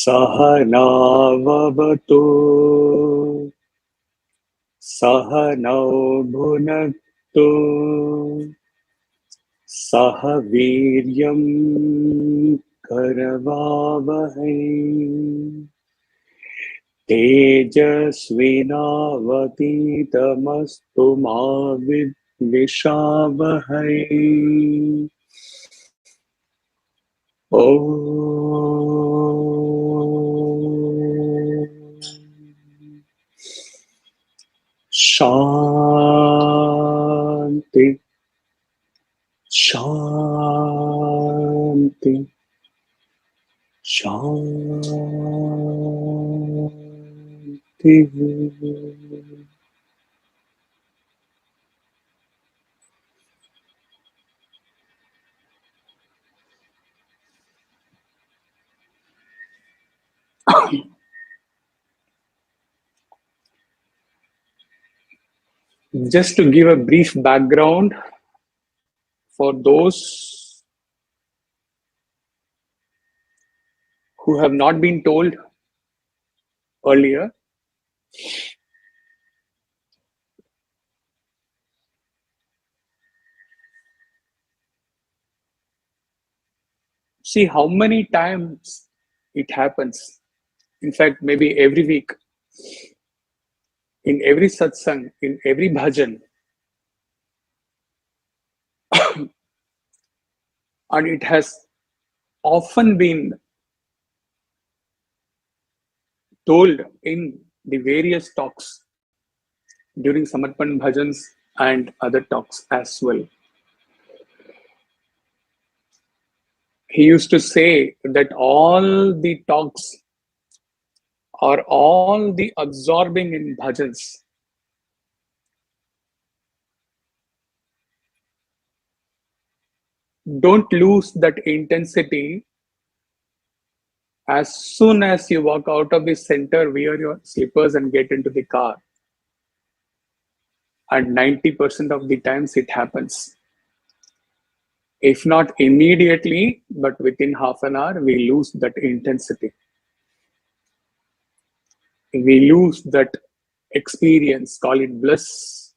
सहनाववतु सहनौ भुनक्तु सह वीर्यं करवावहै तेजस्विनावतीतमस्तु मा विद्विषावहै। शांति शांति शांति। Just to give a brief background for those who have not been told earlier, see how many times it happens. In fact, maybe every week, in every satsang, in every bhajan, and it has often been told in the various talks during Samarpan bhajans and other talks as well. He used to say that all the talks or all the absorbing in bhajans don't lose that intensity as soon as you walk out of the center, wear your slippers and get into the car. And 90% of the times it happens. If not immediately, but within half an hour, we lose that intensity. We lose that experience, call it bliss,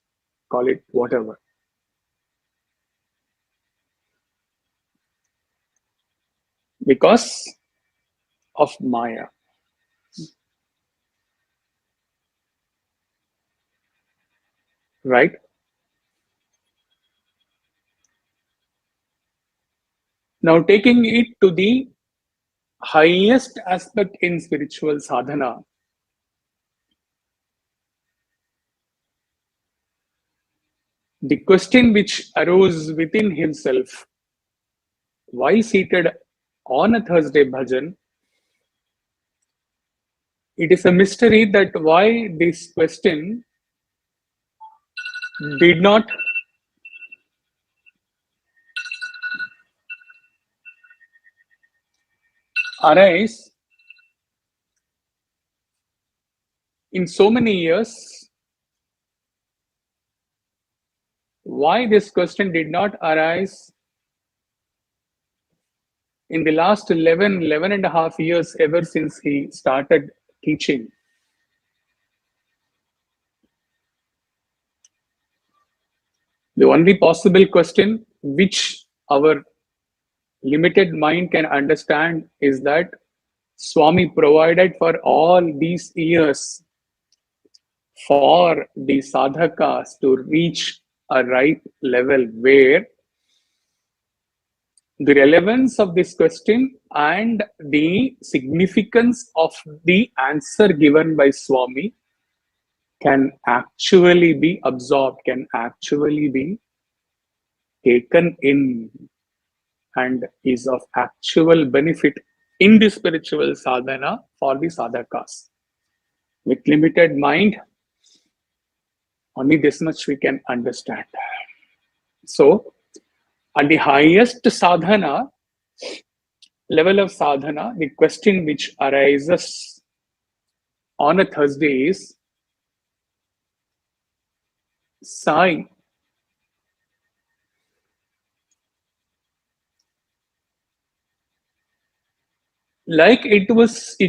call it whatever. Because of Maya. Right? Now, taking it to the highest aspect in spiritual sadhana, the question which arose within himself while seated on a Thursday bhajan, it is a mystery that why this question did not arise in so many years. Why this question did not arise in the last 11 and a half years ever since he started teaching. The only possible question which our limited mind can understand is that Swami provided for all these years for the sadhakas to reach a right level where the relevance of this question and the significance of the answer given by Swami can actually be absorbed, can actually be taken in, and is of actual benefit in the spiritual sadhana for the sadhakas. With limited mind, only this much we can understand. So, at the highest sadhana, level of sadhana, the question which arises on a Thursday is, Sai, Like it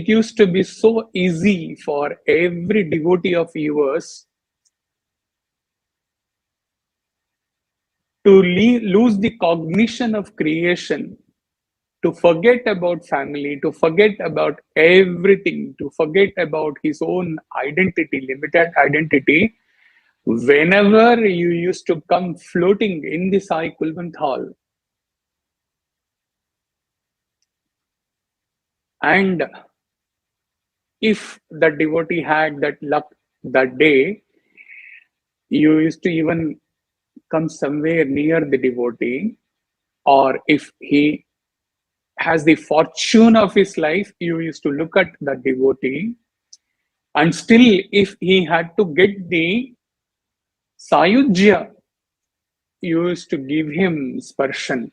used to be so easy for every devotee of yours to lose the cognition of creation, to forget about family, to forget about everything, to forget about his own identity, limited identity, whenever you used to come floating in the Sai Kulwant Hall. And if the devotee had that luck that day, you used to even come somewhere near the devotee, or if he has the fortune of his life, you used to look at the devotee, and still if he had to get the sayujya, you used to give him sparshan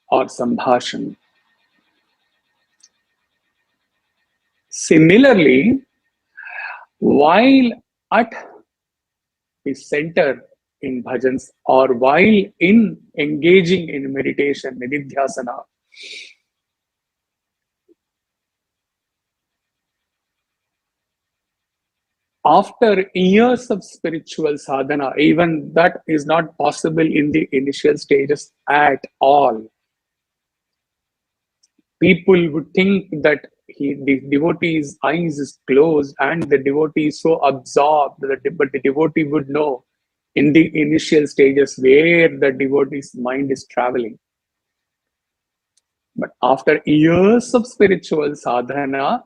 or sambhashan. Similarly, while at the center in bhajans, or while in engaging in meditation, nididhyasana, after years of spiritual sadhana, even that is not possible in the initial stages at all. People would think that the devotee's eyes is closed and the devotee is so absorbed, but the devotee would know in the initial stages where the devotee's mind is traveling. But after years of spiritual sadhana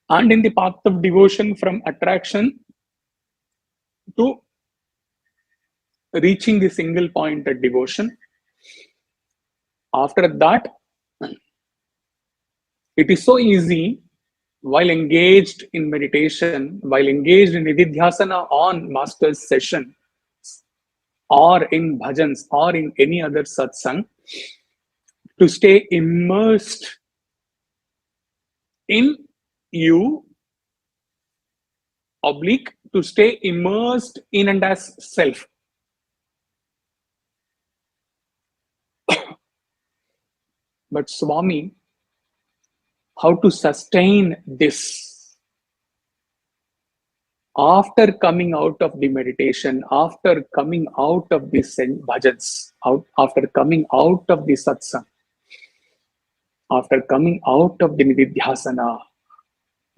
and in the path of devotion from attraction to reaching the single point at devotion, after that, it is so easy, while engaged in meditation, while engaged in nididhyasana on master's session, or in bhajans, or in any other satsang, to stay immersed in you, oblique, to stay immersed in and as self. But Swami, how to sustain this? After coming out of the meditation, after coming out of the bhajans, after coming out of the satsang, after coming out of the nididhyasana,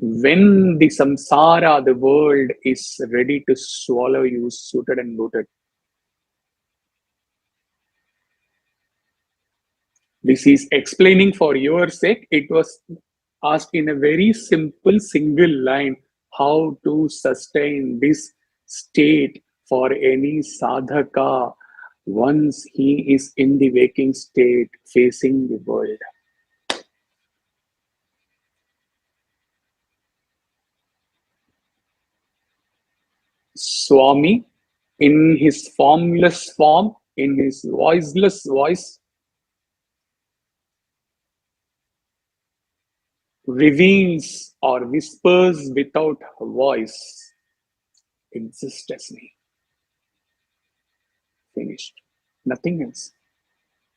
when the samsara, the world, is ready to swallow you suited and booted. This is explaining for your sake. It was asked in a very simple single line, how to sustain this state for any sadhaka once he is in the waking state facing the world. Swami, in his formless form, in his voiceless voice, reveals or whispers without voice, exist as me. Finished. Nothing else.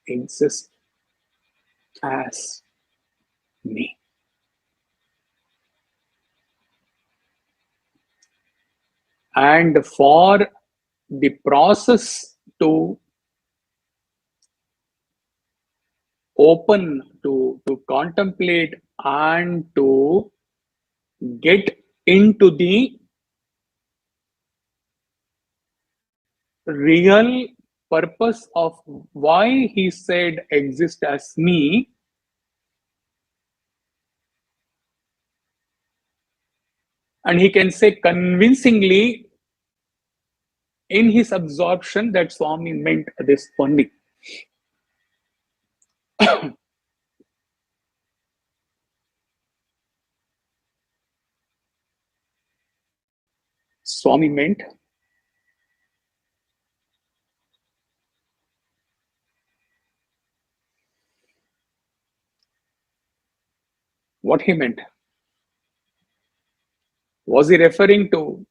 Exist as me. And for the process to open, to contemplate, and to get into the real purpose of why he said exist as me, and he can say convincingly in his absorption that Swami meant this only. Swami meant what he meant. Was he referring to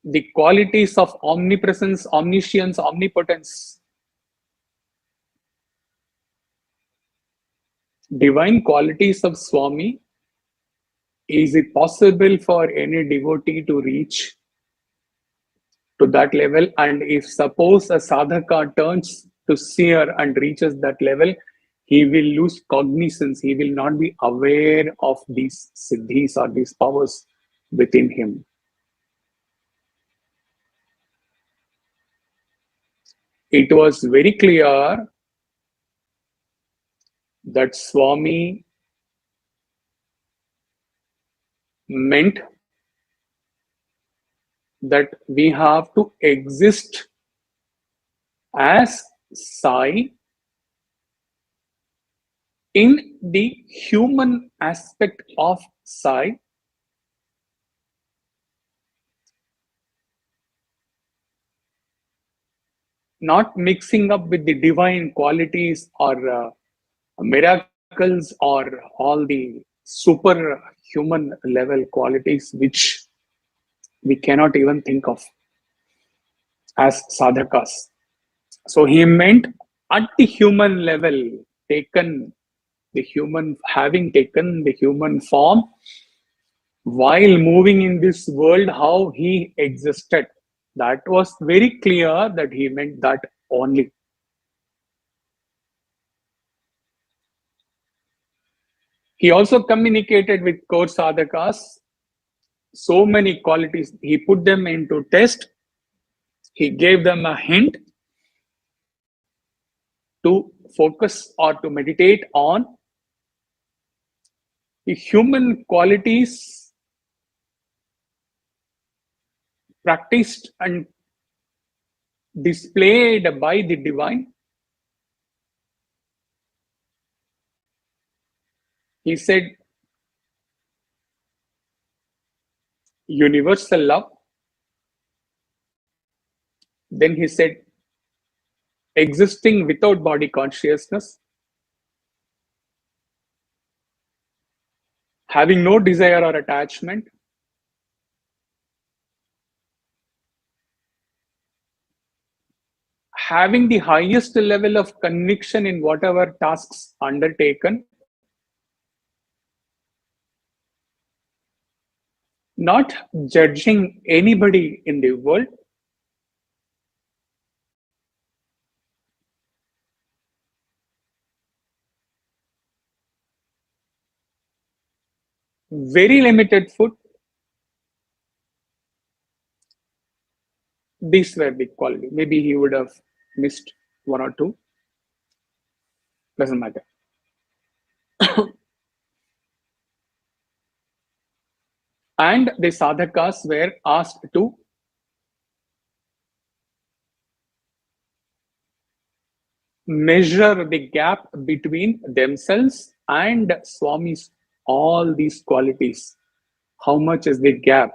the qualities of omnipresence, omniscience, omnipotence. Divine qualities of Swami, is it possible for any devotee to reach to that level? And if suppose a sadhaka turns to seer and reaches that level, he will lose cognizance. He will not be aware of these siddhis or these powers within him. It was very clear that Swami meant that we have to exist as Sai in the human aspect of Sai, not mixing up with the divine qualities or miracles or all the superhuman level qualities which we cannot even think of as sadhakas. So he meant at the human level, having taken the human form, while moving in this world, how he existed. That was very clear that he meant that only. He also communicated with core sadhakas so many qualities. He put them into test. He gave them a hint to focus or to meditate on the human qualities practiced and displayed by the divine. He said, universal love. Then he said, existing without body consciousness, having no desire or attachment, having the highest level of conviction in whatever tasks undertaken, not judging anybody in the world, very limited food. These were the quality. Maybe he would have missed one or two. Doesn't matter. And the sadhakas were asked to measure the gap between themselves and Swami's all these qualities. How much is the gap?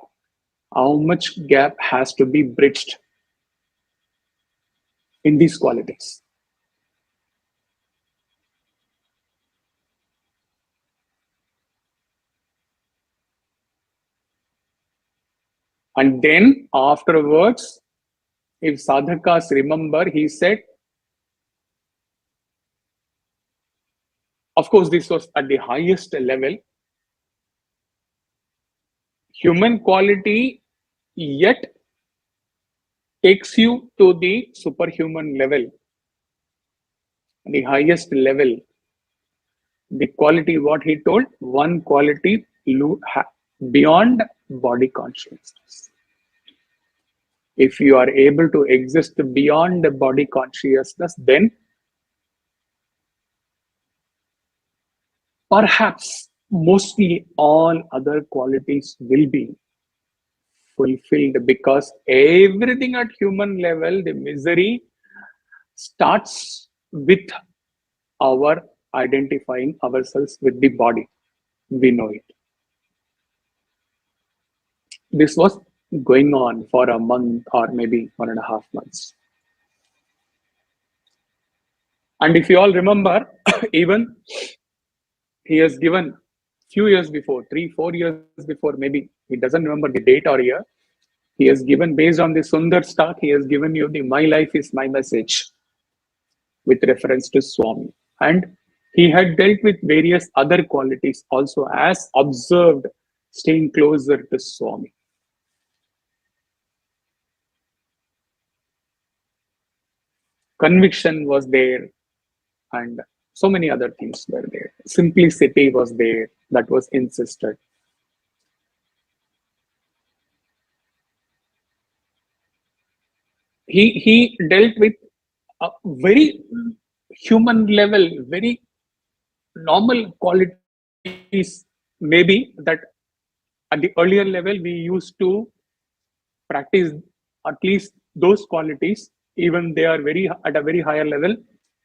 How much gap has to be bridged in these qualities? And then afterwards, if sadhakas remember, he said, of course, this was at the highest level, human quality yet takes you to the superhuman level, the highest level. The quality, what he told, one quality beyond body consciousness. If you are able to exist beyond the body consciousness, then perhaps mostly all other qualities will be fulfilled, because everything at human level, the misery starts with our identifying ourselves with the body. We know it. This was going on for a month or maybe 1.5 months. And if you all remember, even he has given few years before, 3-4 years before, maybe he doesn't remember the date or year, He has given, based on the Sundar stock, he has given you the my life is my message with reference to Swami. And he had dealt with various other qualities also as observed, staying closer to Swami. Conviction was there, and so many other things were there. Simplicity was there, that was insisted. He dealt with a very human level, very normal qualities, maybe that at the earlier level we used to practice at least those qualities, even they are very at a very higher level,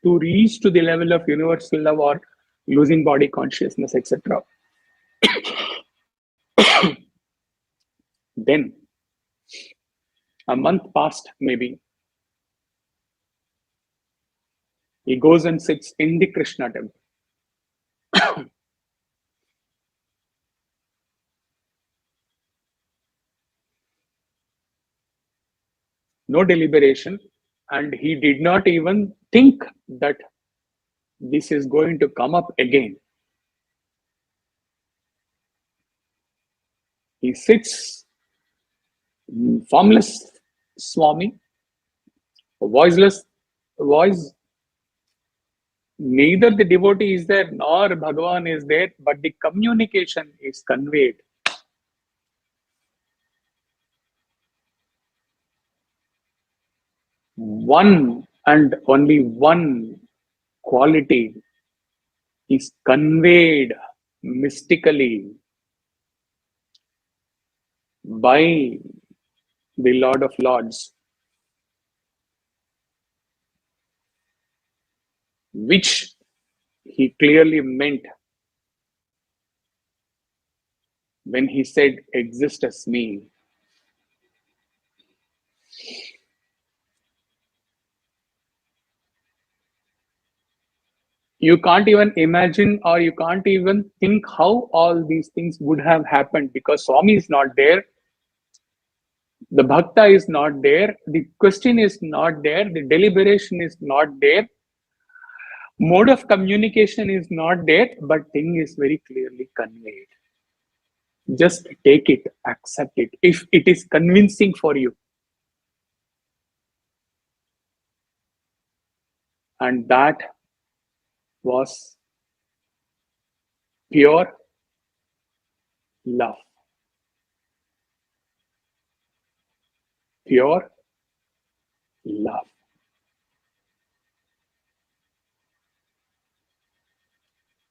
to reach to the level of universal love or losing body consciousness, etc. Then a month passed, maybe. He goes and sits in the Krishna temple. No deliberation, and he did not even think that this is going to come up again. He sits, formless Swami, voiceless voice. Neither the devotee is there nor Bhagavan is there, but the communication is conveyed. One and only one quality is conveyed mystically by the Lord of Lords, which he clearly meant when he said, "Exist as me." You can't even imagine, or you can't even think how all these things would have happened, because Swami is not there, the bhakta is not there, the question is not there, the deliberation is not there, mode of communication is not there, but thing is very clearly conveyed. Just take it, accept it, if it is convincing for you. And that was pure love. Pure love.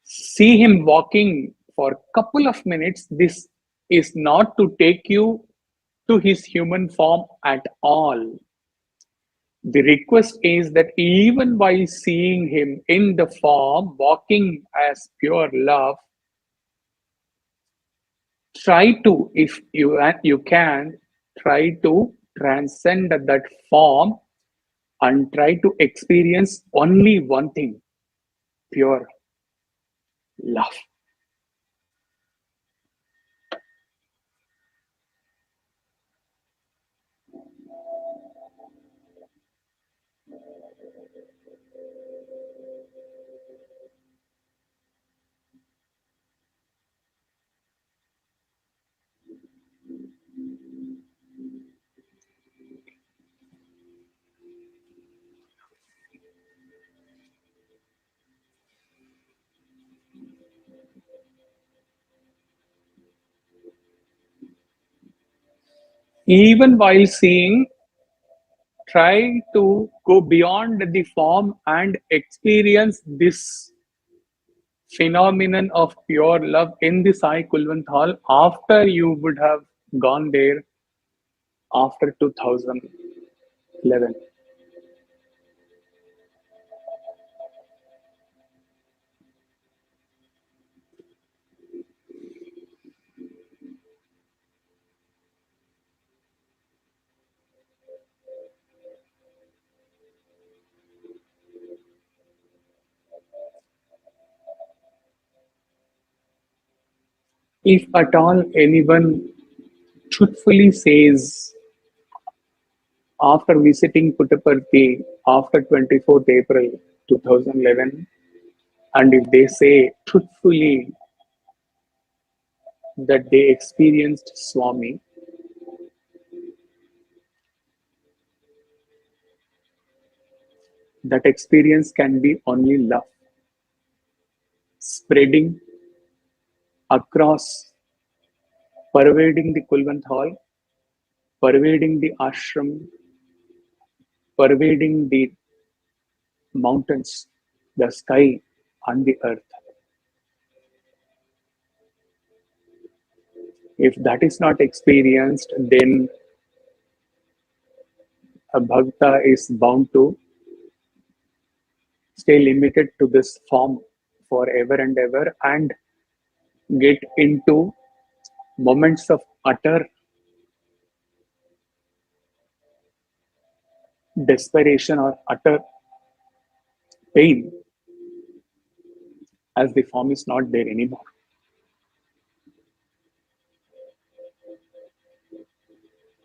See him walking for a couple of minutes. This is not to take you to his human form at all. The request is that even while seeing him in the form, walking as pure love, try to, if you can, try to transcend that form and try to experience only one thing: pure love. Even while seeing, try to go beyond the form and experience this phenomenon of pure love in the Sai Kulwant Hall after you would have gone there after 2011. If at all anyone truthfully says After visiting Puttaparthi after 24th April 2011, and if they say truthfully that they experienced Swami, that experience can be only love, spreading across, pervading the Kulwant Hall, pervading the ashram, pervading the mountains, the sky, and the earth. If that is not experienced, then a bhakta is bound to stay limited to this form forever and ever and get into moments of utter desperation or utter pain as the form is not there anymore.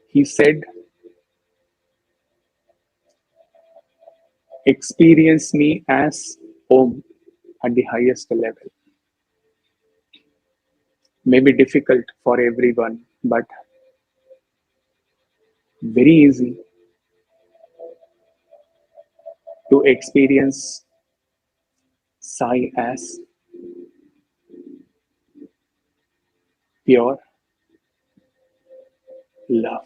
He said, experience me as Om at the highest level. May be difficult for everyone, but very easy to experience Sai as pure love.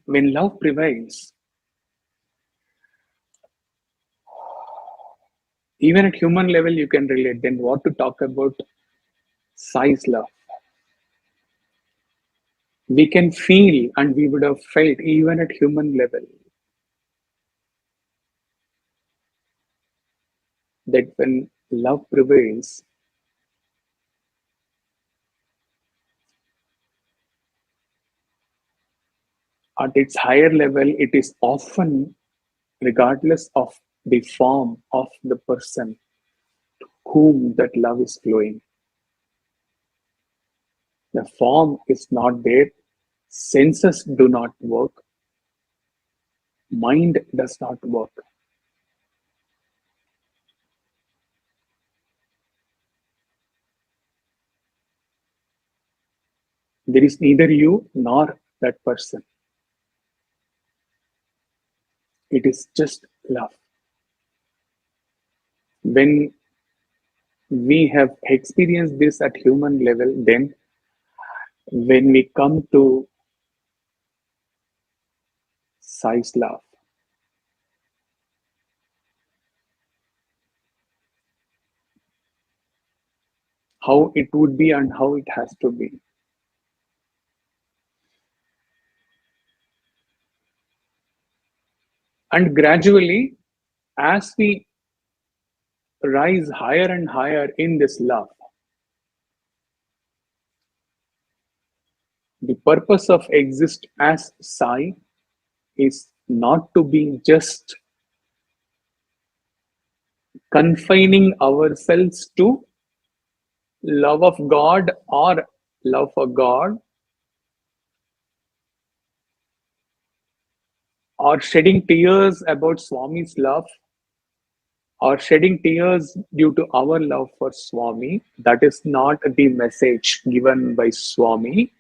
When love prevails, even at human level you can relate, then what to talk about Sai's love? We can feel, and we would have felt even at human level, that when love prevails, at its higher level, it is often, regardless of the form of the person whom that love is flowing. The form is not there, senses do not work, mind does not work. There is neither you nor that person. It is just love. When we have experienced this at human level, then when we come to Sai's love, how it would be and how it has to be. And gradually, as we rise higher and higher in this love, the purpose of exist as Sai is not to be just confining ourselves to love of God or love for God, or shedding tears about Swami's love, or shedding tears due to our love for Swami. That is not the message given by Swami.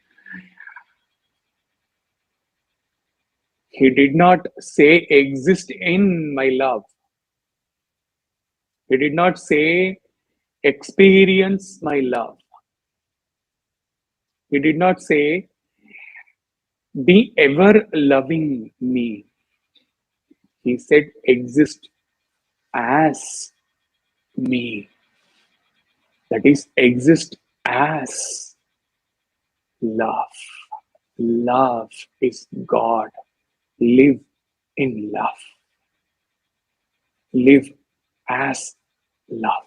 He did not say exist in my love. He did not say experience my love. He did not say be ever loving me. He said exist as me. That is, exist as love. Love is God. Live in love. live as love.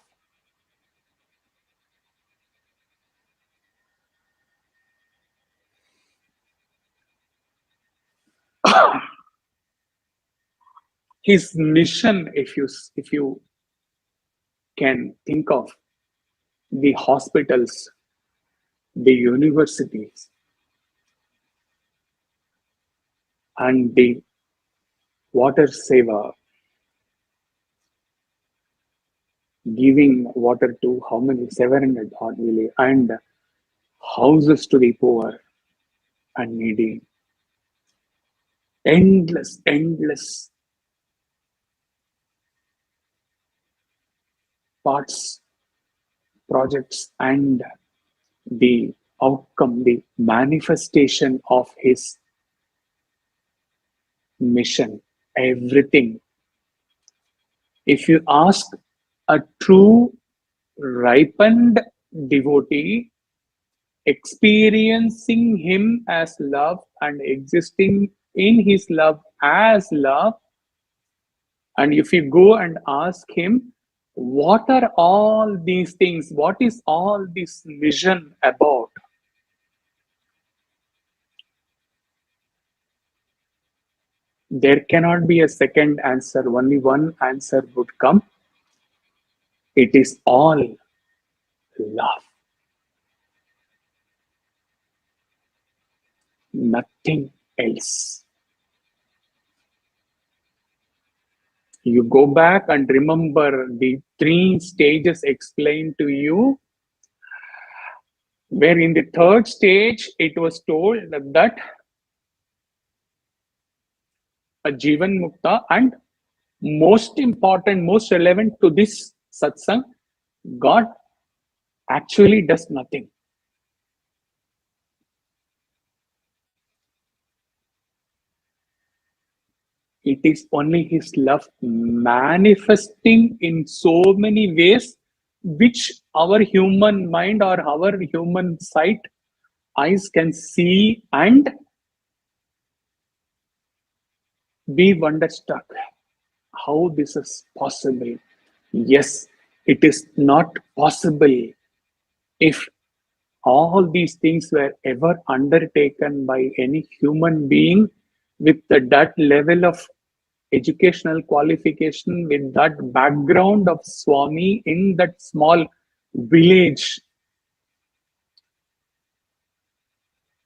His mission, if you can think of the hospitals, the universities, and the water saver, giving water to how many 700 odd village, and houses to the poor and needy. Endless parts, projects, and the outcome, the manifestation of his mission, everything. If you ask a true ripened devotee, experiencing him as love and existing in his love as love, and if you go and ask him, what are all these things? What is all this vision about? There cannot be a second answer. Only one answer would come. It is all love. Nothing else. You go back and remember the 3 stages explained to you, where in the 3rd stage it was told that a Jivan Mukta, and most important, most relevant to this satsang, God actually does nothing. It is only his love manifesting in so many ways, which our human mind or our human sight, eyes can see and be wonderstruck. How this is possible? Yes, it is not possible if all these things were ever undertaken by any human being with that level of educational qualification, with that background of Swami in that small village.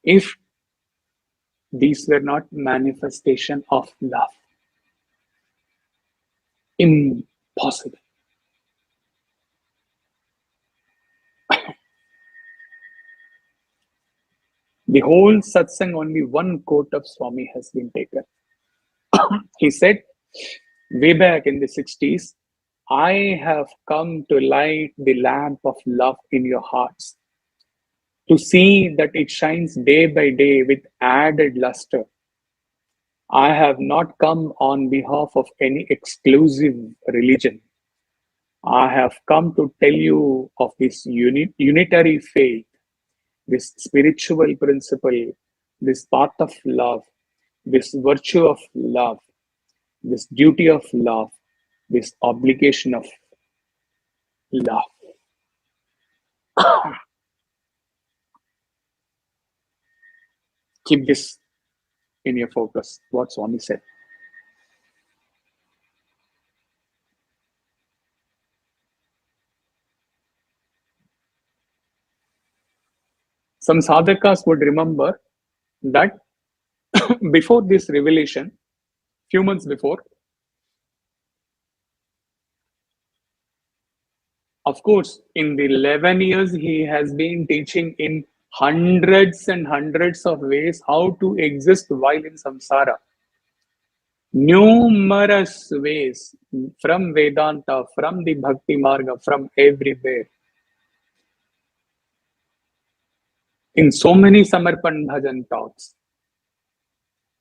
If these were not manifestation of love, impossible. The whole satsang, only one quote of Swami has been taken. He said, way back in the 60s, I have come to light the lamp of love in your hearts, to see that it shines day by day with added luster. I have not come on behalf of any exclusive religion. I have come to tell you of this unitary faith, this spiritual principle, this path of love, this virtue of love, this duty of love, this obligation of love. Keep this in your focus, what Swami said. Some sadhakas would remember that before this revelation, few months before, of course, in the 11 years, he has been teaching in hundreds and hundreds of ways how to exist while in samsara. Numerous ways, from Vedanta, from the Bhakti Marga, from everywhere. In so many Samarpan Bhajan talks,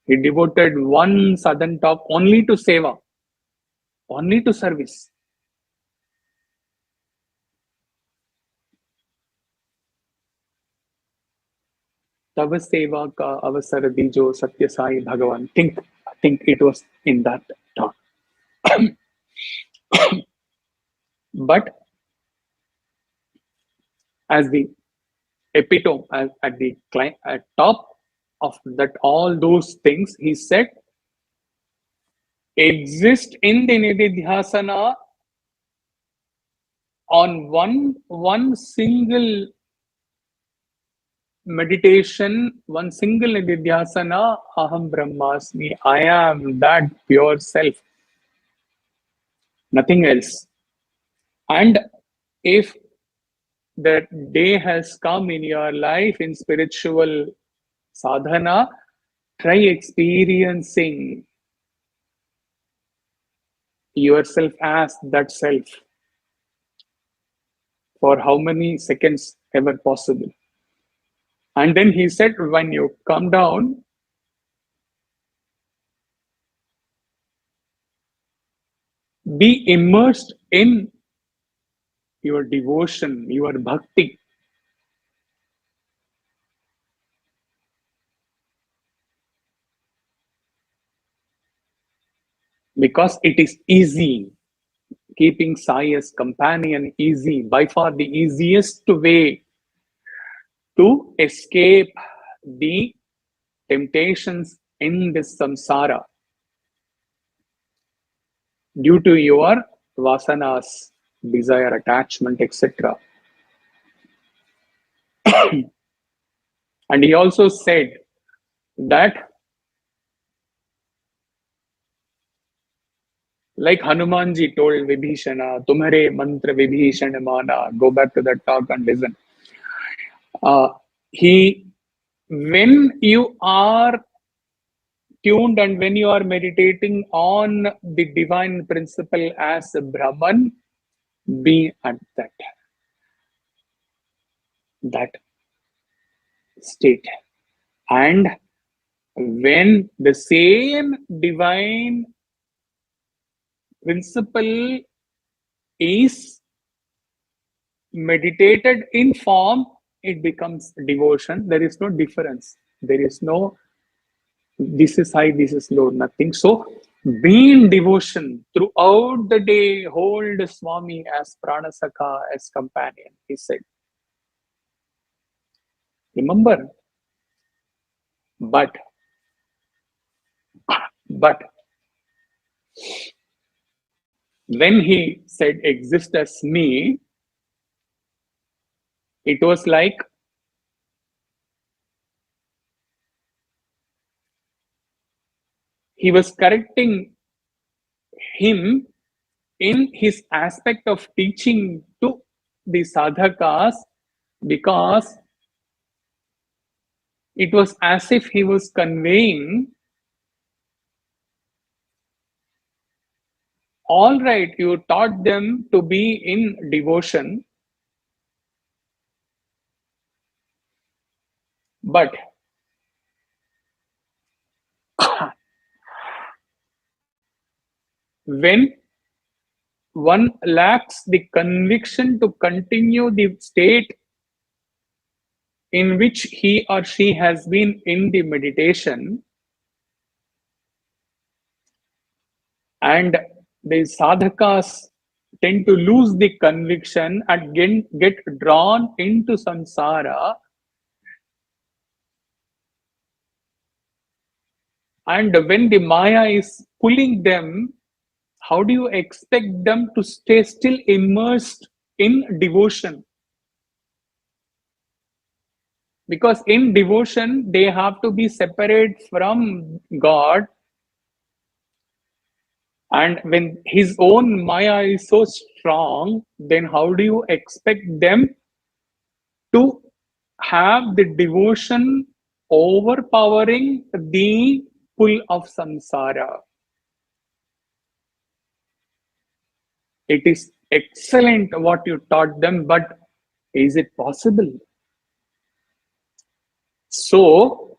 he devoted one Sadan talk only to seva, only to service. तव सेवा का अवसर दीजो सत्य साई भगवान. Think it was in that talk. But as the epitome, at the at top of that, all those things, he said, exist in the nididhyasana on one single meditation, one single nididhyasana, aham brahmasmi, I am that pure self, nothing else. And if that day has come in your life in spiritual sadhana, try experiencing yourself as that self for how many seconds ever possible. And then he said, when you come down, be immersed in your devotion, your bhakti. Because it is easy. Keeping Sai as companion easy, by far the easiest way to escape the temptations in this samsara due to your vasanas, desire, attachment, etc. And he also said that, like Hanumanji told Vibhishana, Tumhare mantra Vibhishana mana, go back to that talk and listen. When you are tuned and when you are meditating on the divine principle as a Brahman, be at that state. And when the same divine principle is meditated in form, it becomes devotion. There is no difference. There is no this is high, this is low, nothing. So be in devotion throughout the day. Hold Swami as Pranasakha, as companion, he said. Remember? But when he said exist as me, it was like he was correcting him in his aspect of teaching to the sadhakas, because it was as if he was conveying, all right, you taught them to be in devotion, but when one lacks the conviction to continue the state in which he or she has been in the meditation, and the sadhakas tend to lose the conviction and get drawn into samsara, and when the Maya is pulling them, how do you expect them to stay still immersed in devotion? Because in devotion, they have to be separate from God. And when his own Maya is so strong, then how do you expect them to have the devotion overpowering the pull of samsara? It is excellent what you taught them, but is it possible? So,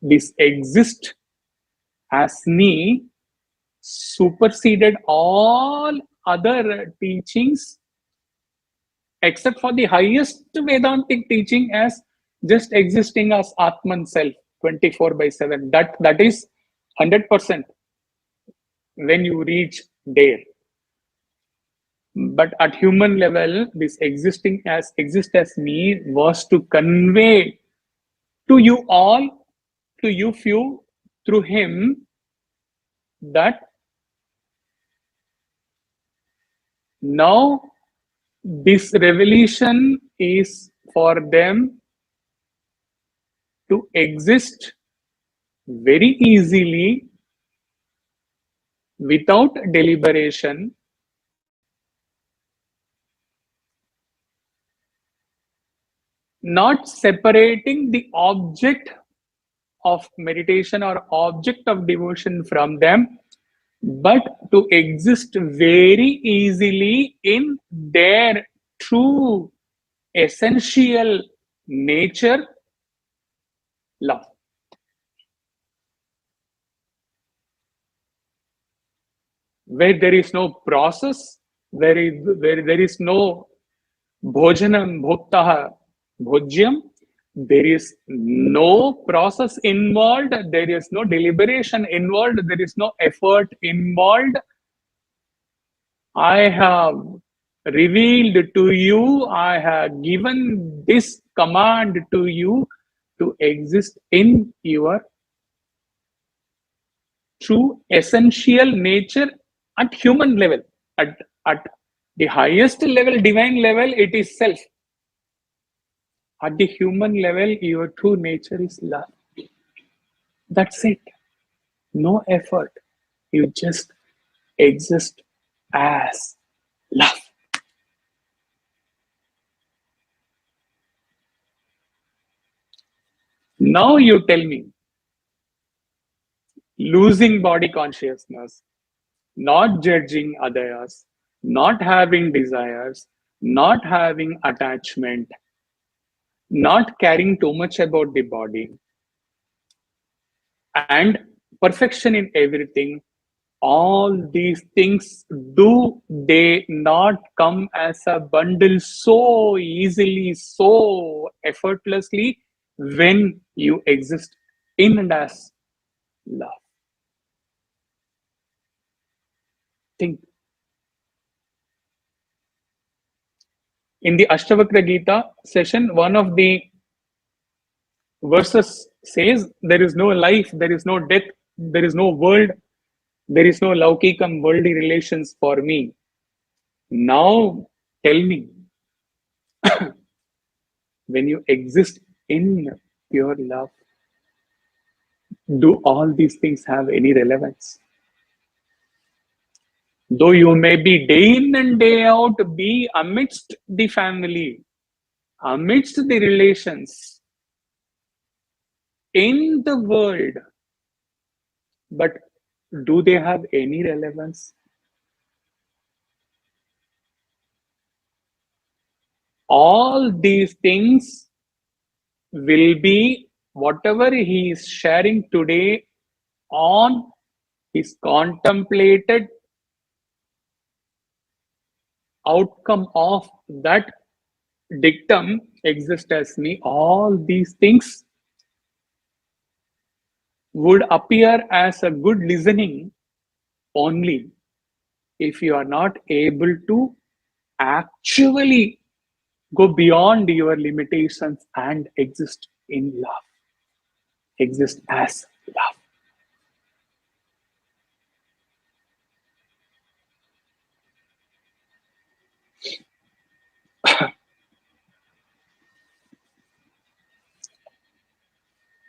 this exist as me superseded all other teachings except for the highest Vedantic teaching as just existing as Atman self 24/7. That is 100% when you reach there. But at human level, this exist as me was to convey to you all, to you few, through him, that now this revelation is for them to exist very easily without deliberation, not separating the object of meditation or object of devotion from them, but to exist very easily in their true essential nature, love. Where there is no process, where there is no bhojanam bhoktaha bhojyam, there is no process involved, there is no deliberation involved, there is no effort involved. I have revealed to you, I have given this command to you to exist in your true essential nature at human level. At the highest level, divine level, it is self. At the human level, your true nature is love. That's it. No effort. You just exist as love. Now you tell me, losing body consciousness, not judging others, not having desires, not having attachment, not caring too much about the body, and perfection in everything, all these things, do they not come as a bundle so easily, so effortlessly, when you exist in and as love? Think. In the Ashtavakra Gita session, one of the verses says, there is no life, there is no death, there is no world, there is no laukikam, worldly relations for me. Now tell me, when you exist in pure love, do all these things have any relevance? Though you may be day in and day out, be amidst the family, amidst the relations, in the world, but do they have any relevance? All these things will be whatever he is sharing today on his contemplated outcome of that dictum, exist as me. All these things would appear as a good listening only if you are not able to actually go beyond your limitations and exist in love, exist as love.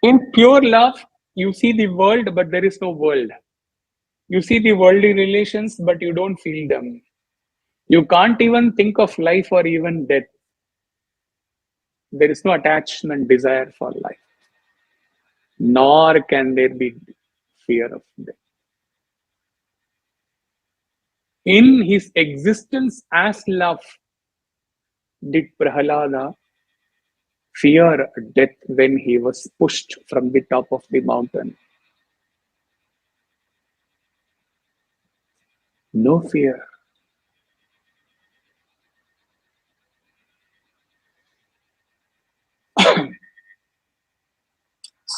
In pure love, you see the world, but there is no world. You see the worldly relations, but you don't feel them. You can't even think of life or even death. There is no attachment, desire for life, nor can there be fear of death. In his existence as love, did Prahalada fear death when he was pushed from the top of the mountain? No fear.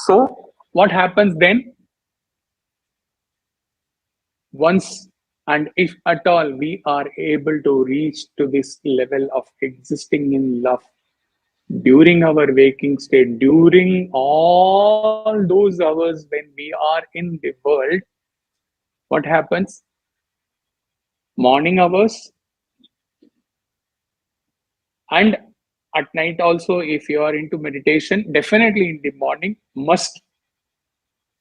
So, what happens then? Once And if at all we are able to reach to this level of existing in love during our waking state, during all those hours when we are in the world, what happens? Morning hours and at night also, if you are into meditation, definitely in the morning,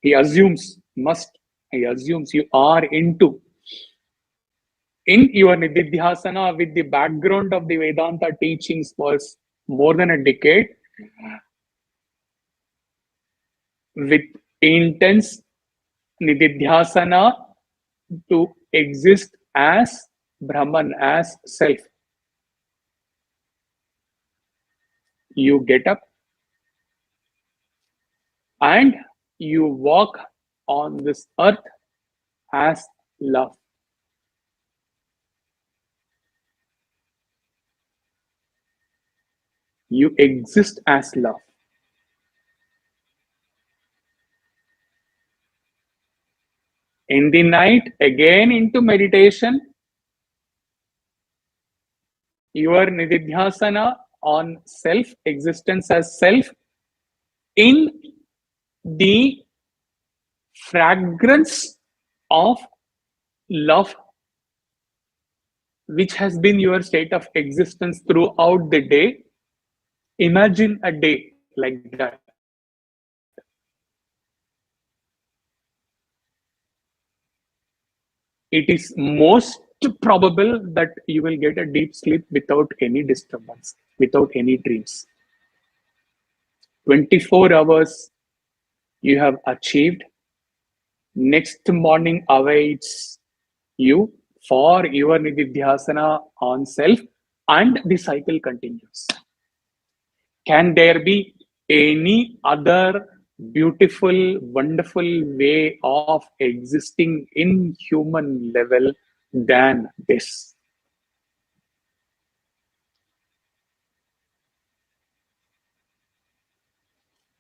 he assumes, he assumes you are in your nididhyasana with the background of the Vedanta teachings for more than a decade, with intense nididhyasana to exist as Brahman, as self. You get up and you walk on this earth as love. You exist as love. In the night, again into meditation, your nididhyasana on self, existence as self, in the fragrance of love, which has been your state of existence throughout the day. Imagine a day like that. It is most probable that you will get a deep sleep without any disturbance, without any dreams. 24 hours you have achieved. Next morning awaits you for your nididhyasana on self, and the cycle continues. Can there be any other beautiful, wonderful way of existing in human level than this?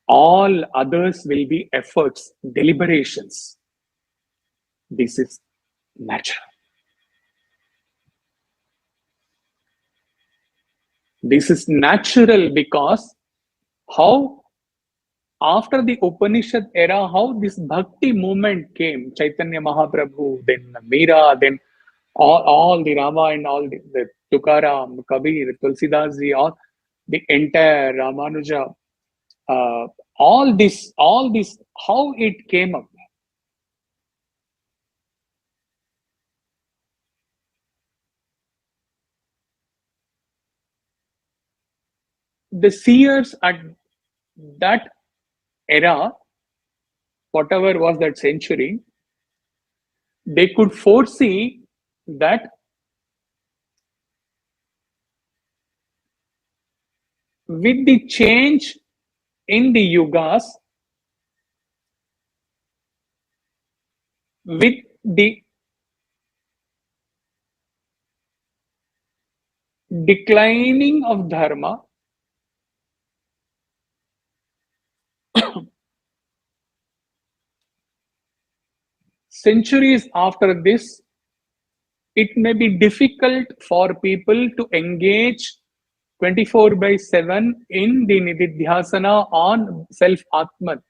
All others will be efforts, deliberations. This is natural. This is natural because how after the Upanishad era, how this bhakti movement came, Chaitanya Mahaprabhu, then Meera, then all the Rama and all the Tukaram, Kabir, Tulsidas ji, all the entire Ramanuja, uh, all this, how it came up. The seers at that era, whatever was that century, they could foresee that with the change in the yugas, with the declining of dharma, centuries after this, it may be difficult for people to engage 24/7 in the nididhyasana on self Atman.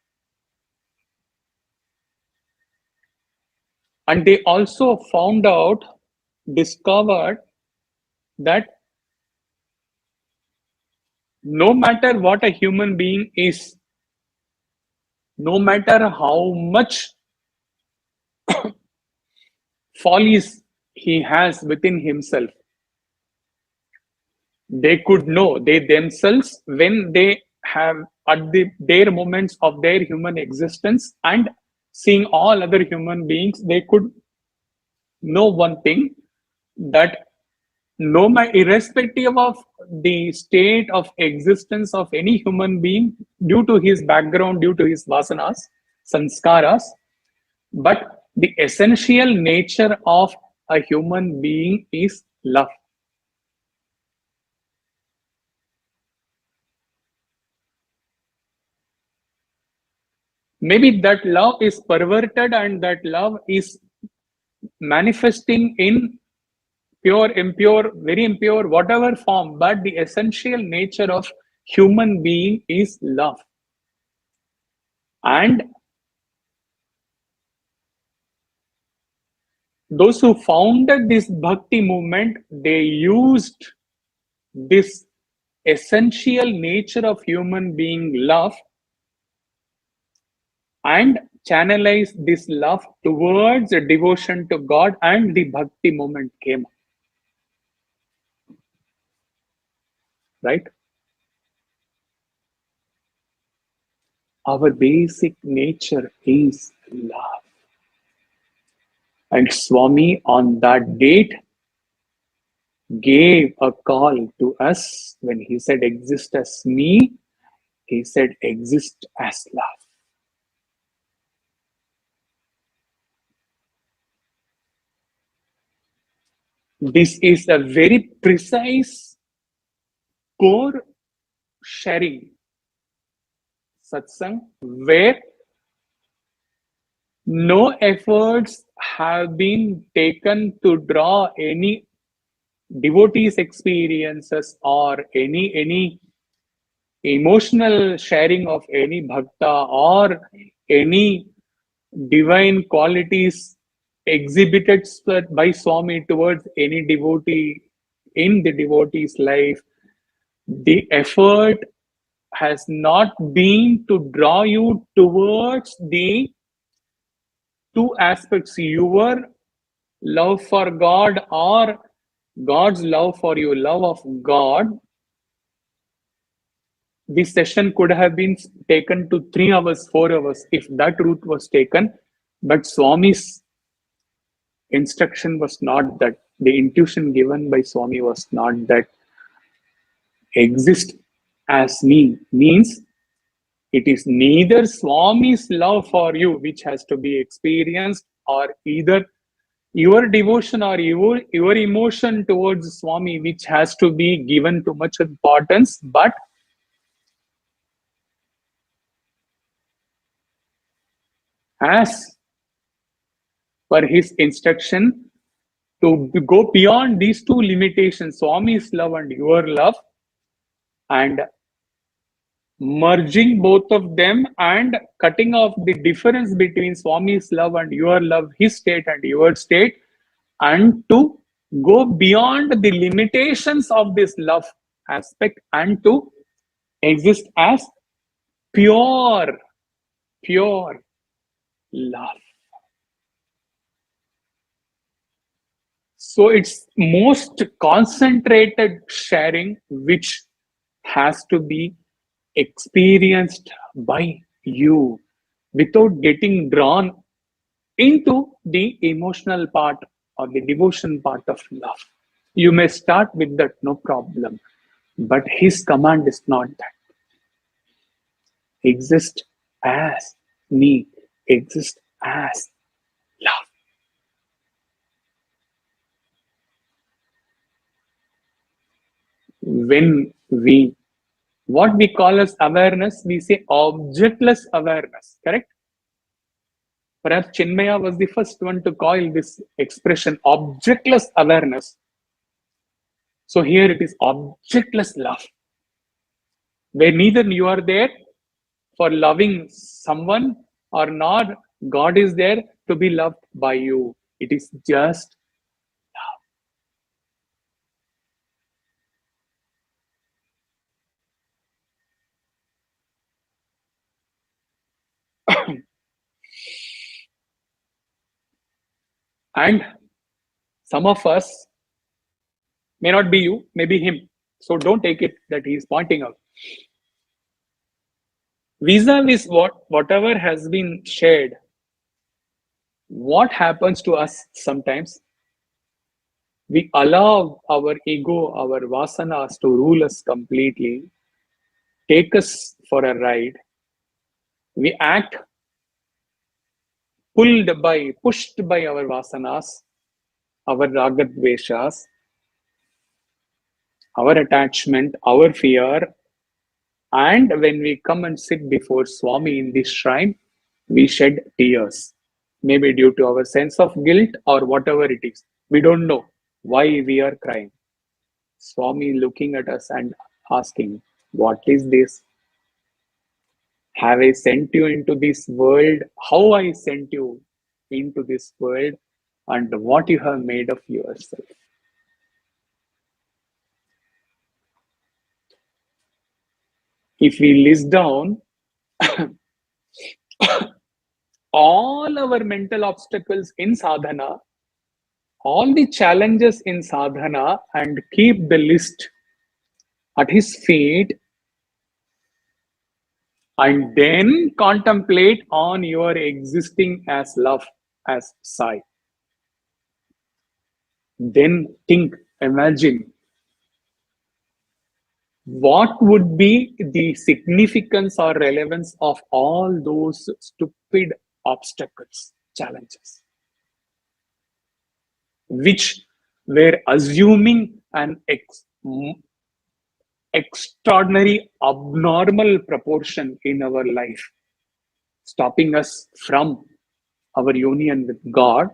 And they also discovered that no matter what a human being is, no matter how much follies he has within himself, they could know, they themselves, when they have at their moments of their human existence and seeing all other human beings, they could know one thing, that irrespective of the state of existence of any human being, due to his background, due to his vasanas, sanskaras, but the essential nature of a human being is love. Maybe that love is perverted and that love is manifesting in pure, impure, very impure, whatever form, but the essential nature of human being is love. And those who founded this bhakti movement, they used this essential nature of human being, love, and channelize this love towards a devotion to God, and the bhakti movement came. Right? Our basic nature is love. And Swami on that date gave a call to us when he said, exist as me, he said, exist as love. This is a very precise core sharing satsang where no efforts have been taken to draw any devotees' experiences or any emotional sharing of any bhakta or any divine qualities exhibited by Swami towards any devotee in the devotee's life. The effort has not been to draw you towards the two aspects, your love for God or God's love for you, love of God. This session could have been taken to 3 hours, 4 hours if that route was taken. But Swami's instruction was not that. The intuition given by Swami was not that. Exist as me means it is neither Swami's love for you which has to be experienced, or either your devotion or your emotion towards Swami which has to be given too much importance, but as per his instruction to go beyond these two limitations, Swami's love and your love, and merging both of them and cutting off the difference between Swami's love and your love, his state and your state, and to go beyond the limitations of this love aspect and to exist as pure love. So it's most concentrated sharing which has to be experienced by you without getting drawn into the emotional part or the devotion part of love. You may start with that, no problem. But his command is not that. Exist as me, exist as love. When what we call as awareness, we say objectless awareness, correct? Perhaps Chinmaya was the first one to coin this expression, objectless awareness. So here it is objectless love, where neither you are there for loving someone or not God is there to be loved by you. It is just love. And some of us, may not be you, maybe him. So don't take it that he is pointing out. Vis-a-vis whatever has been shared, what happens to us sometimes? We allow our ego, our vasanas to rule us completely, take us for a ride. We act pushed by our vasanas, our ragadveshas, our attachment, our fear. And when we come and sit before Swami in this shrine, we shed tears. maybe due to our sense of guilt or whatever it is. We don't know why we are crying. Swami looking at us and asking, what is this? Have I sent you into this world? How I sent you into this world? And what you have made of yourself? If we list down all our mental obstacles in sadhana, all the challenges in sadhana, and keep the list at his feet, and then contemplate on your existing as love, as Sai. Then think, imagine what would be the significance or relevance of all those stupid obstacles, challenges, which were assuming an extraordinary, abnormal proportion in our life, stopping us from our union with God.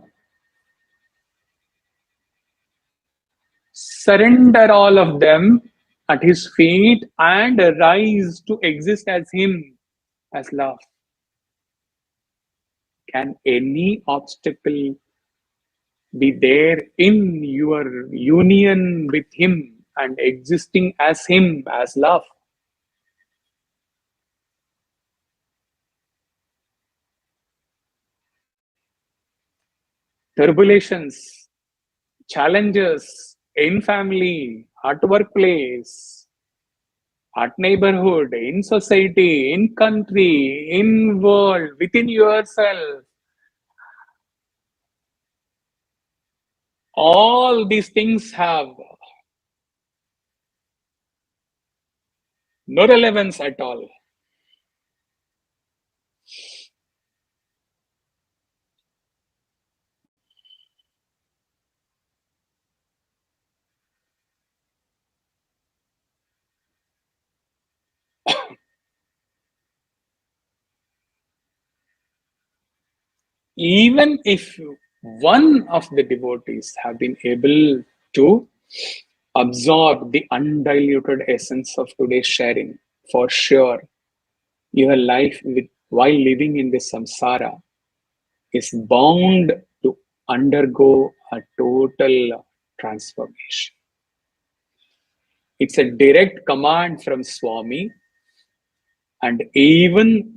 Surrender all of them at his feet and rise to exist as him, as love. Can any obstacle be there in your union with him and existing as him, as love? Turbulations, challenges in family, at workplace, at neighborhood, in society, in country, in world, within yourself. All these things have no relevance at all. Even if one of the devotees have been able to absorb the undiluted essence of today's sharing, for sure, your life while living in this samsara is bound to undergo a total transformation. It's a direct command from Swami, and even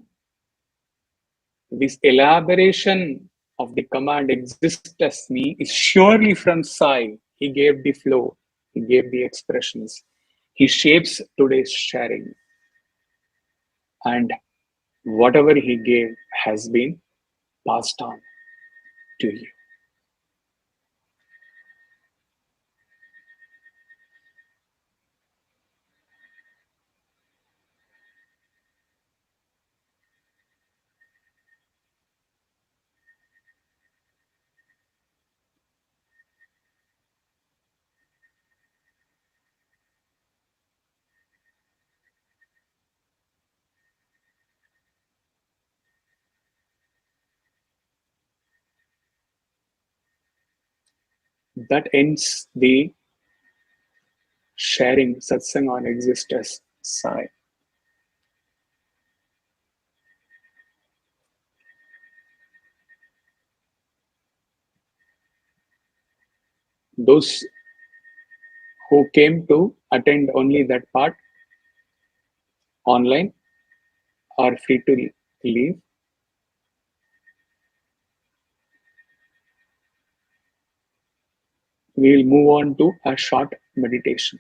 this elaboration of the command exist as me is surely from Sai. He gave the flow, he gave the expressions, he shapes today's sharing, and whatever he gave has been passed on to you. That ends the sharing satsang on exist as Sai. Those who came to attend only that part online are free to leave. We will move on to a short meditation.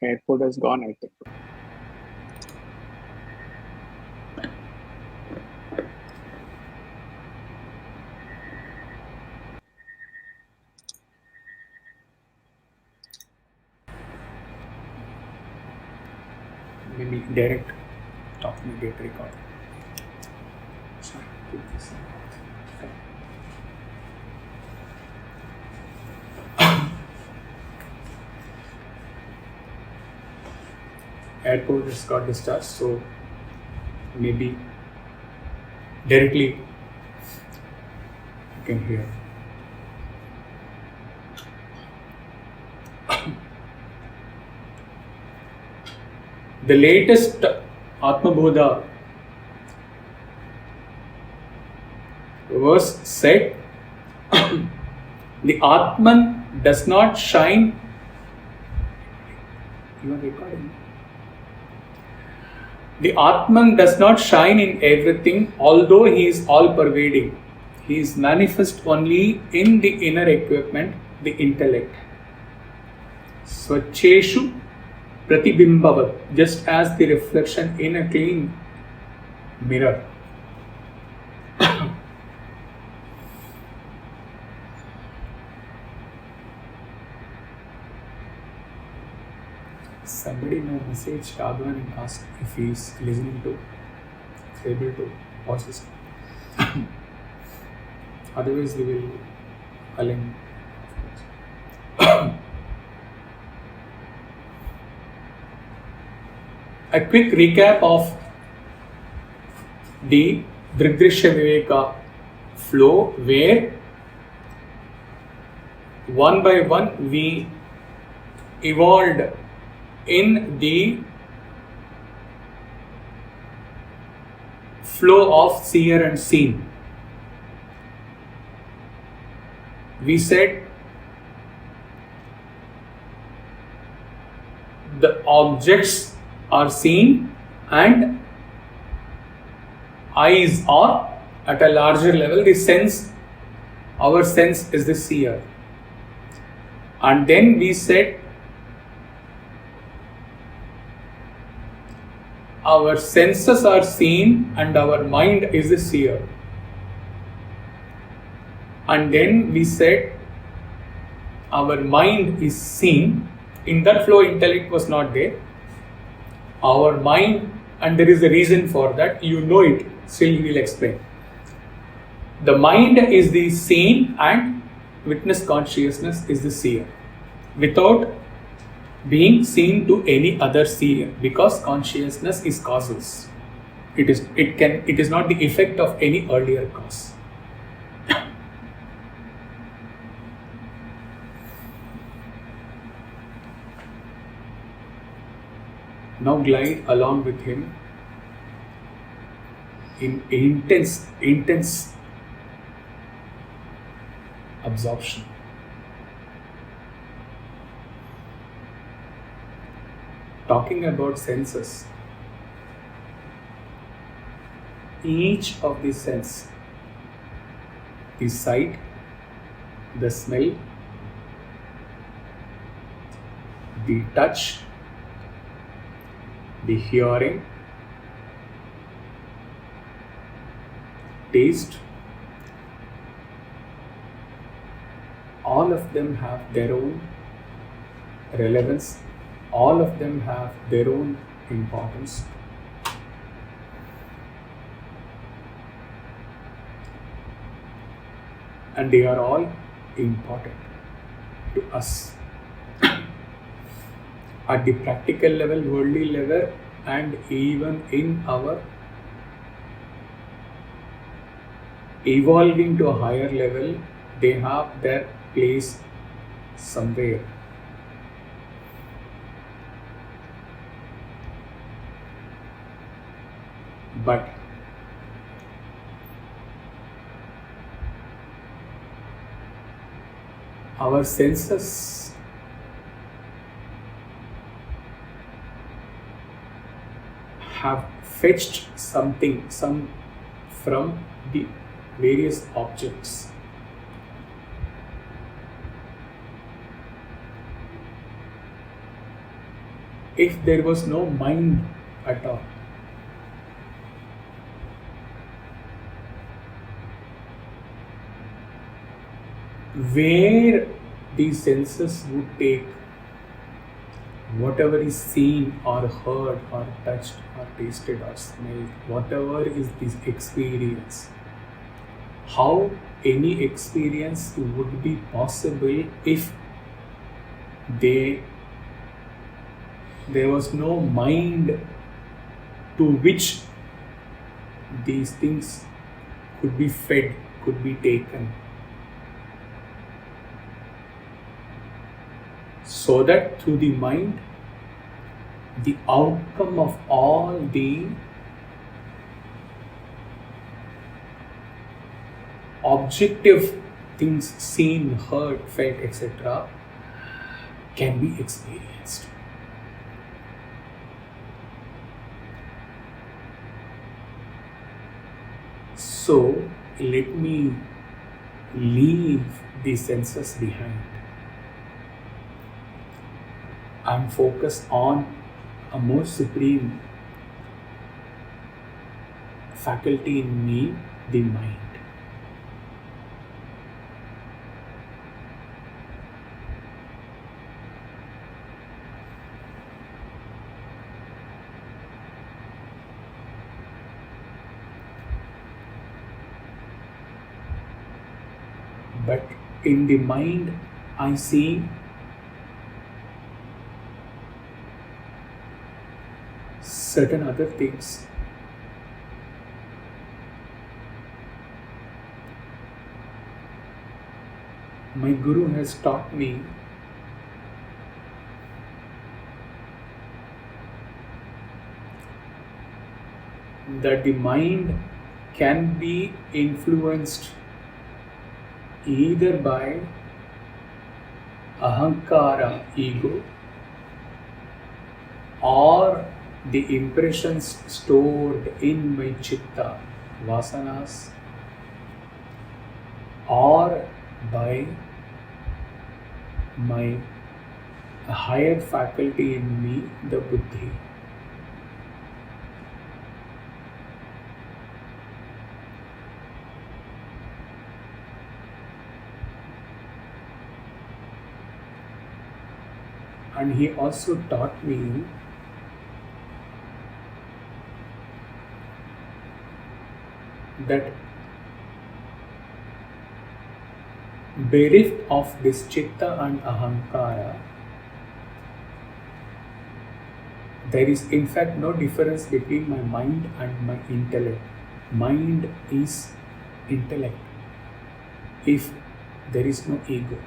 Airport has gone, I think. Maybe direct talk me get record. Sorry, keep this in. airport just got discharged, so maybe directly you can hear. The latest Atmabodha verse said, the Atman does not shine. You are recording. The Atman does not shine in everything, although he is all-pervading. He is manifest only in the inner equipment, the intellect. Swacheshu pratibimbavat, just as the reflection in a clean mirror. Somebody may message Raghavan and ask if he is listening to, is able to pause this. Otherwise, we will align. A quick recap of the Dridrishya Viveka flow, where one by one we evolved in the flow of seer and seen. We said the objects are seen and eyes are at a larger level, the sense, our sense is the seer. And then we said our senses are seen and our mind is the seer. And then we said our mind is seen. In that flow, intellect was not there. Our mind, and there is a reason for that, you know it, still we will explain. The mind is the seen and witness consciousness is the seer, without being seen to any other seer, because consciousness is causeless. It is not the effect of any earlier cause. Now glide along with him in intense absorption. Talking about senses, each of the sense, the sight, the smell, the touch, the hearing, taste, all of them have their own relevance, all of them have their own importance. And they are all important to us. At the practical level, worldly level, and even in our evolving to a higher level, they have their place somewhere. But our senses have fetched some from the various objects. If there was no mind at all, where these senses would take whatever is seen or heard or touched or tasted or smelled, whatever is this experience, how any experience would be possible if they There was no mind to which these things could be fed, could be taken. So that through the mind, the outcome of all the objective things seen, heard, felt, etc. can be experienced. So let me leave the senses behind and focus on a more supreme faculty in me, the mind. But in the mind, I see certain other things. My Guru has taught me that the mind can be influenced either by ahankara, ego, or the impressions stored in my chitta, vasanas, or by my higher faculty in me, the buddhi. And he also taught me that bereft of this chitta and ahankara, there is in fact no difference between my mind and my intellect. Mind is intellect. If there is no ego,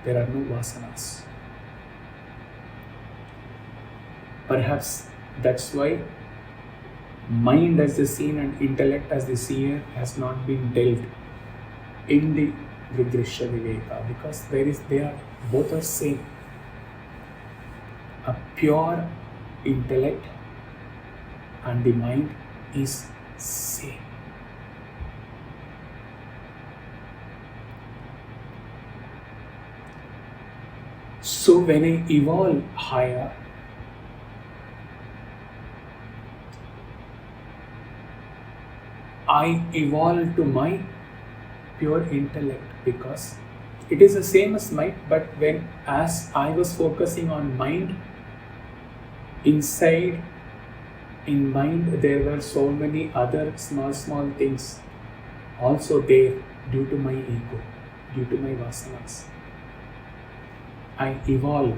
there are no vasanas. Perhaps that's why mind as the seen and intellect as the seer has not been dealt in the Vidrishya Viveka, because they are both are same. A pure intellect and the mind is same. So when I evolve higher, I evolve to my pure intellect, because it is the same as mind, but as I was focusing on mind, inside in mind there were so many other small things also there due to my ego, due to my vasanas. I evolve.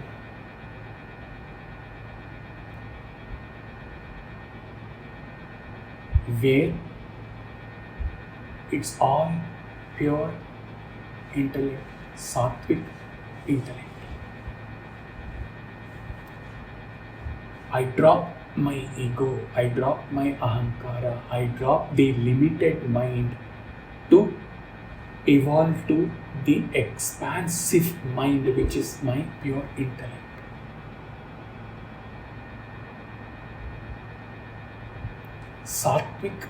Where it's all pure intellect, sattvic intellect. I drop my ego, I drop my ahankara, I drop the limited mind to evolve to the expansive mind, which is my pure intellect. Sattvic,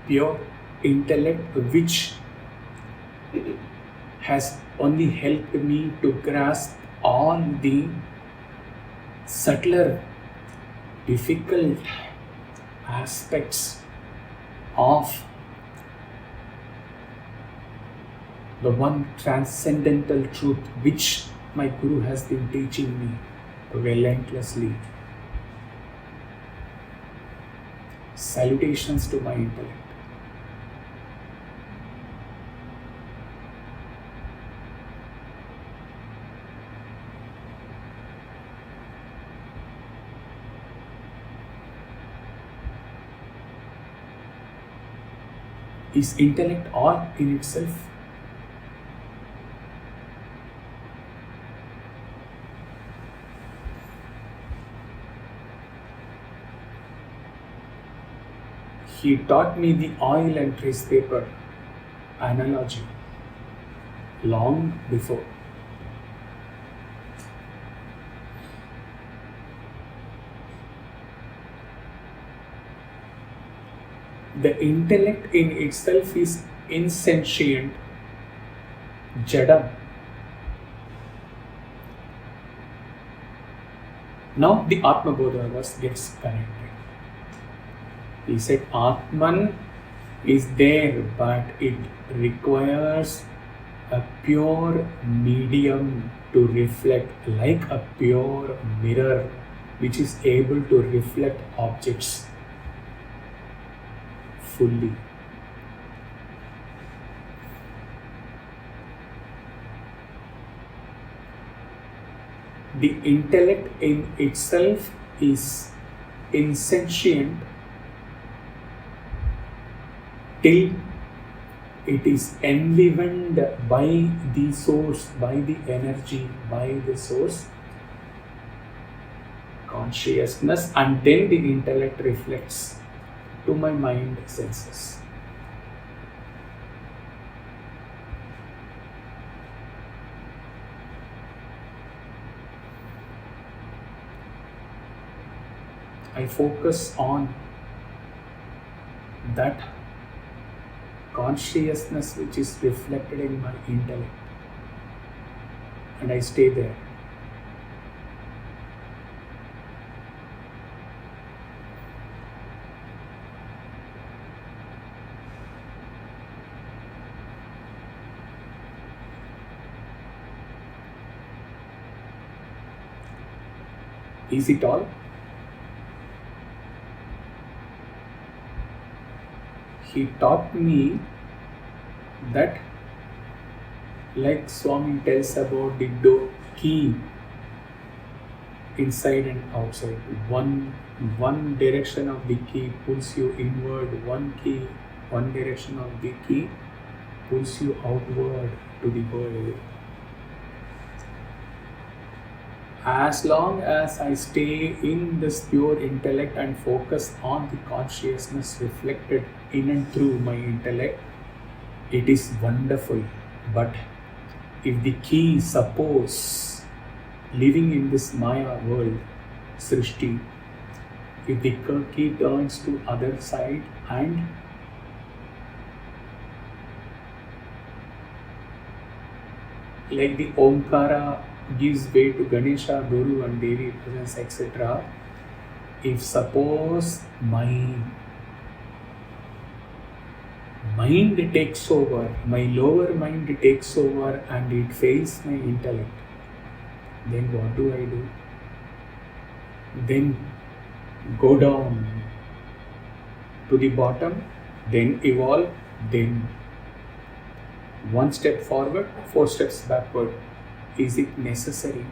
pure intellect, which has only helped me to grasp all the subtler, difficult aspects of the one transcendental truth which my Guru has been teaching me relentlessly. Salutations to my intellect. Is intellect all in itself? He taught me the oil and trace paper analogy long before. The intellect in itself is insentient, jadam. Now the Atma Bodha gets connected. He said Atman is there, but it requires a pure medium to reflect, like a pure mirror which is able to reflect objects fully. The intellect in itself is insentient till it is enlivened by the source, by the energy, by the source consciousness, and then the intellect reflects to my mind senses. I focus on that consciousness which is reflected in my intellect, and I stay there. Is it all? He taught me that, like Swami tells about the door key inside and outside, one direction of the key pulls you inward, one direction of the key pulls you outward to the world. As long as I stay in this pure intellect and focus on the consciousness reflected in and through my intellect, it is wonderful. But if the key, suppose, living in this Maya world, Srishti, if the key turns to other side and like the Omkara gives way to Ganesha, Guru and Devi presence, etc. If suppose my mind takes over, my lower mind takes over and it fails my intellect, then what do I do? Then go down to the bottom, then evolve, then one step forward, 4 steps backward. Is it necessary?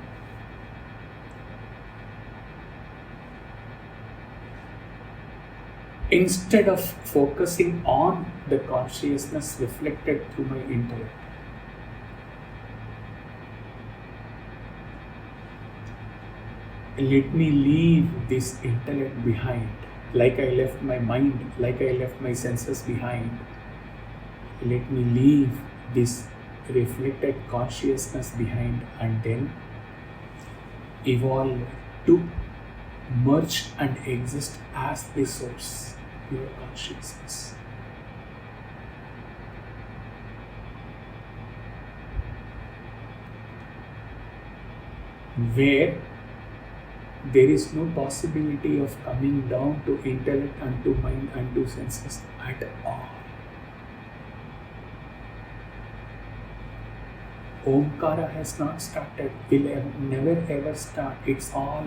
Instead of focusing on the consciousness reflected through my intellect, let me leave this intellect behind, like I left my mind, like I left my senses behind. Let me leave this reflected consciousness behind and then evolve to merge and exist as the source, pure consciousness. Where there is no possibility of coming down to intellect and to mind and to senses at all. Omkara has not started, will never ever start. It's all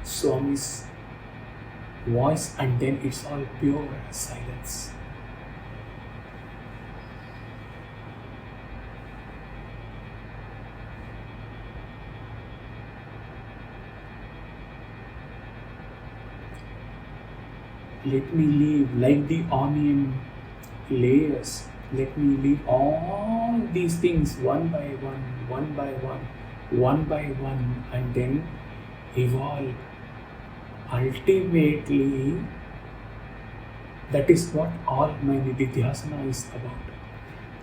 Swami's voice and then it's all pure silence. Let me leave like the onion layers. Let me leave all these things one by one, one by one, one by one, and then evolve. Ultimately, that is what all my Nididhyasana is about.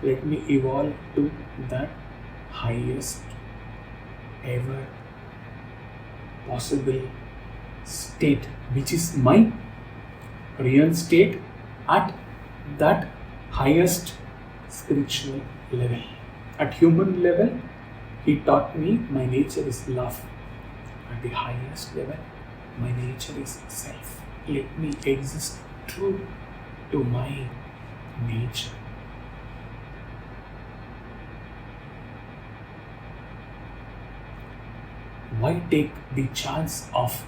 Let me evolve to that highest ever possible state, which is my real state at that highest spiritual level. At human level, he taught me my nature is love. At the highest level, my nature is self. Let me exist true to my nature. Why take the chance of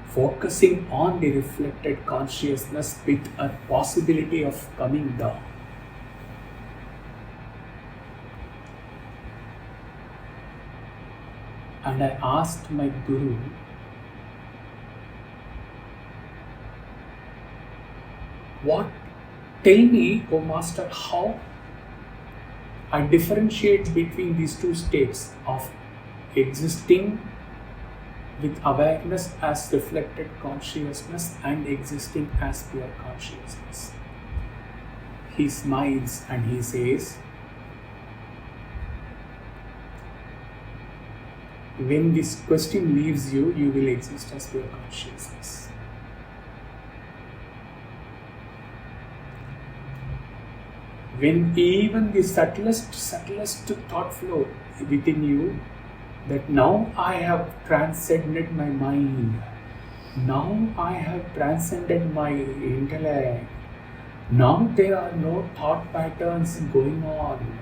focusing on the reflected consciousness with a possibility of coming down? And I asked my Guru, tell me, O Master, how I differentiate between these two states of existing with awareness as reflected consciousness and existing as pure consciousness. He smiles and he says, when this question leaves you, you will exist as pure consciousness. When even the subtlest thought flow within you, that now I have transcended my mind, now I have transcended my intellect, now there are no thought patterns going on,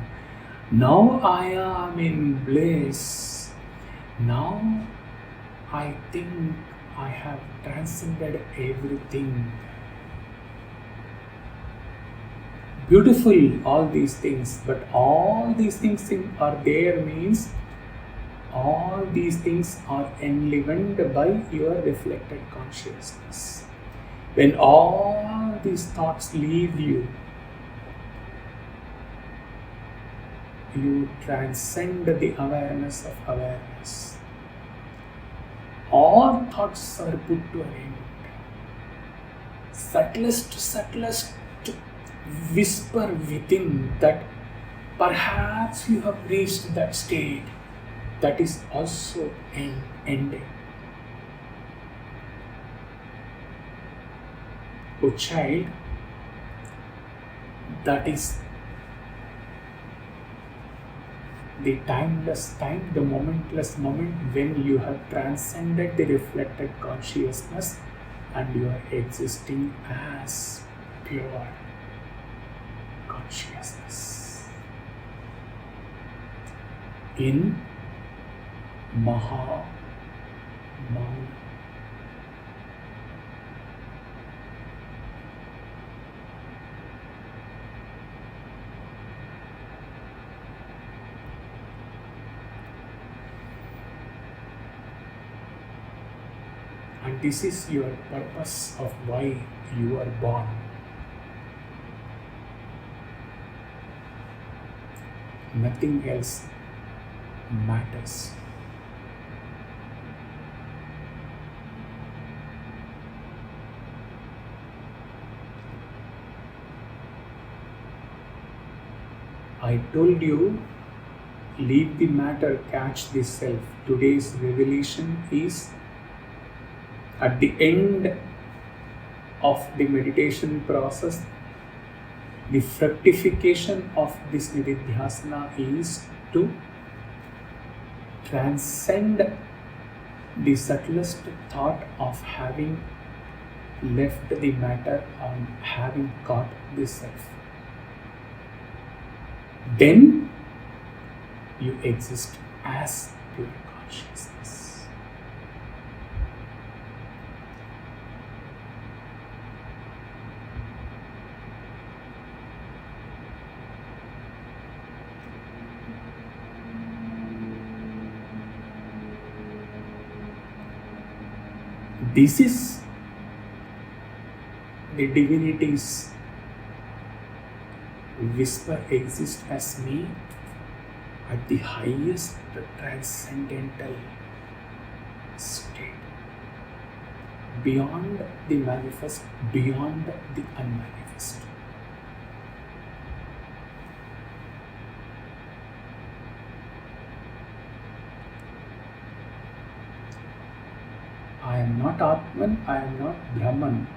now I am in bliss, now I think I have transcended everything. Beautiful, all these things, but all these things are there means all these things are enlivened by your reflected consciousness. When all these thoughts leave you, you transcend the awareness of awareness. All thoughts are put to an end. Subtlest whisper within that perhaps you have reached that state, that is also ending. O child, that is the timeless time, the momentless moment when you have transcended the reflected consciousness and you are existing as pure consciousness in Maha Mauna. And this is your purpose of why you are born. Nothing else matters. I told you, leave the matter, catch the self. Today's revelation is at the end of the meditation process. The fructification of this Nididhyasana is to transcend the subtlest thought of having left the matter and having caught the self. Then you exist as pure consciousness. This is the divinity's whisper exists as me at the highest transcendental state, beyond the manifest, beyond the unmanifest. I am not Atman, I am not Brahman.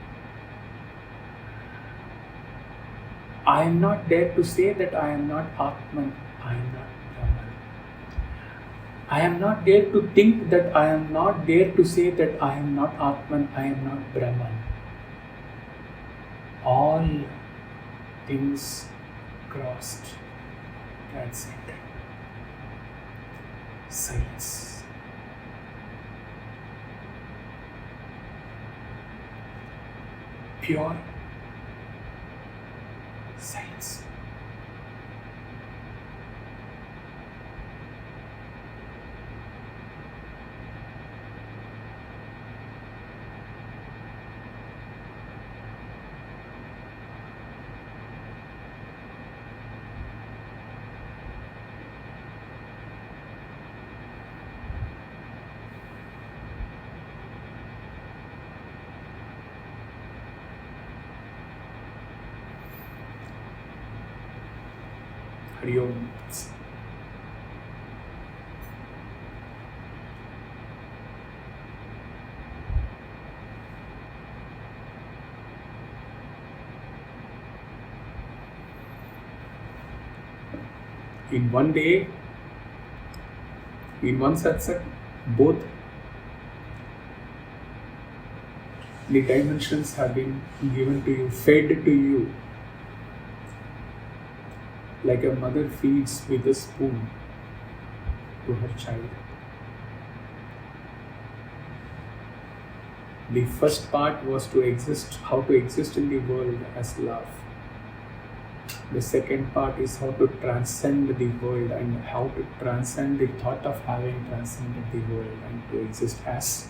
I am not there to say that I am not Atman, I am not Brahman. I am not there to think that I am not there to say that I am not Atman, I am not Brahman. All things crossed, transcended. Silence. Pure silence. Hari Om. In one day, in one satsang, both the dimensions have been given to you, fed to you, like a mother feeds with a spoon to her child. The first part was to exist, how to exist in the world as love. The second part is how to transcend the world and how to transcend the thought of having transcended the world and to exist as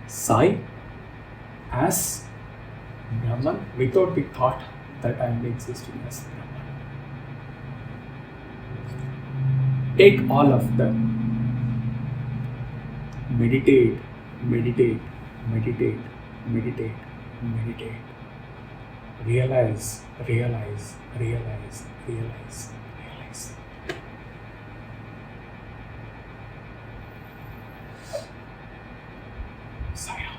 Sai, as Brahman, without the thought that I am existing as Brahman. Take all of them. Meditate, meditate, meditate, meditate, meditate. Realize, realize, realize, realize, realize. Sairam.